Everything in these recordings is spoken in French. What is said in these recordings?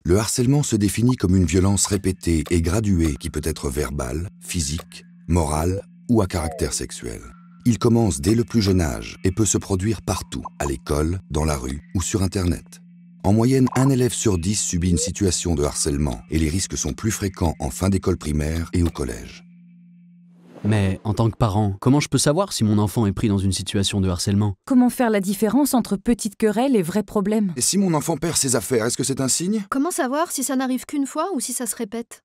Le harcèlement se définit comme une violence répétée et graduée qui peut être verbale, physique, morale ou à caractère sexuel. Il commence dès le plus jeune âge et peut se produire partout, à l'école, dans la rue ou sur Internet. En moyenne, 1 élève sur 10 subit une situation de harcèlement et les risques sont plus fréquents en fin d'école primaire et au collège. Mais en tant que parent, comment je peux savoir si mon enfant est pris dans une situation de harcèlement? Comment faire la différence entre petites querelles et vrais problèmes? Et si mon enfant perd ses affaires, est-ce que c'est un signe? Comment savoir si ça n'arrive qu'une fois ou si ça se répète?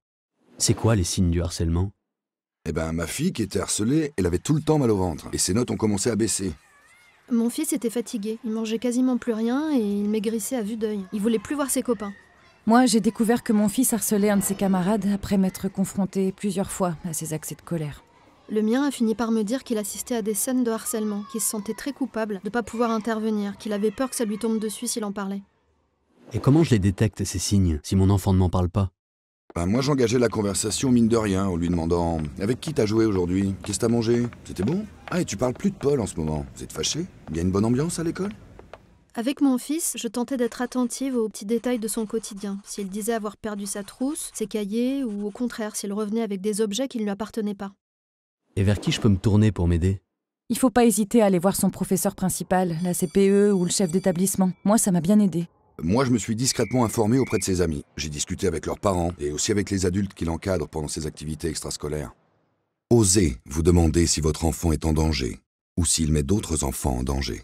C'est quoi les signes du harcèlement? Eh ben, ma fille qui était harcelée, elle avait tout le temps mal au ventre et ses notes ont commencé à baisser. Mon fils était fatigué, il mangeait quasiment plus rien et il maigrissait à vue d'œil. Il voulait plus voir ses copains. Moi, j'ai découvert que mon fils harcelait un de ses camarades après m'être confronté plusieurs fois à ses accès de colère. Le mien a fini par me dire qu'il assistait à des scènes de harcèlement, qu'il se sentait très coupable de ne pas pouvoir intervenir, qu'il avait peur que ça lui tombe dessus s'il en parlait. Et comment je les détecte, ces signes, si mon enfant ne m'en parle pas? Ben, moi j'engageais la conversation mine de rien en lui demandant « Avec qui t'as joué aujourd'hui? Qu'est-ce que t'as mangé? C'était bon? Ah, et tu parles plus de Paul en ce moment. Vous êtes fâchés? Il y a une bonne ambiance à l'école ?» Avec mon fils, je tentais d'être attentive aux petits détails de son quotidien. S'il disait avoir perdu sa trousse, ses cahiers, ou au contraire, s'il revenait avec des objets qui ne lui appartenaient pas. Et vers qui je peux me tourner pour m'aider? Il faut pas hésiter à aller voir son professeur principal, la CPE ou le chef d'établissement. Moi, ça m'a bien aidé. Moi je me suis discrètement informé auprès de ses amis. J'ai discuté avec leurs parents et aussi avec les adultes qui l'encadrent pendant ses activités extrascolaires. Osez vous demander si votre enfant est en danger ou s'il met d'autres enfants en danger.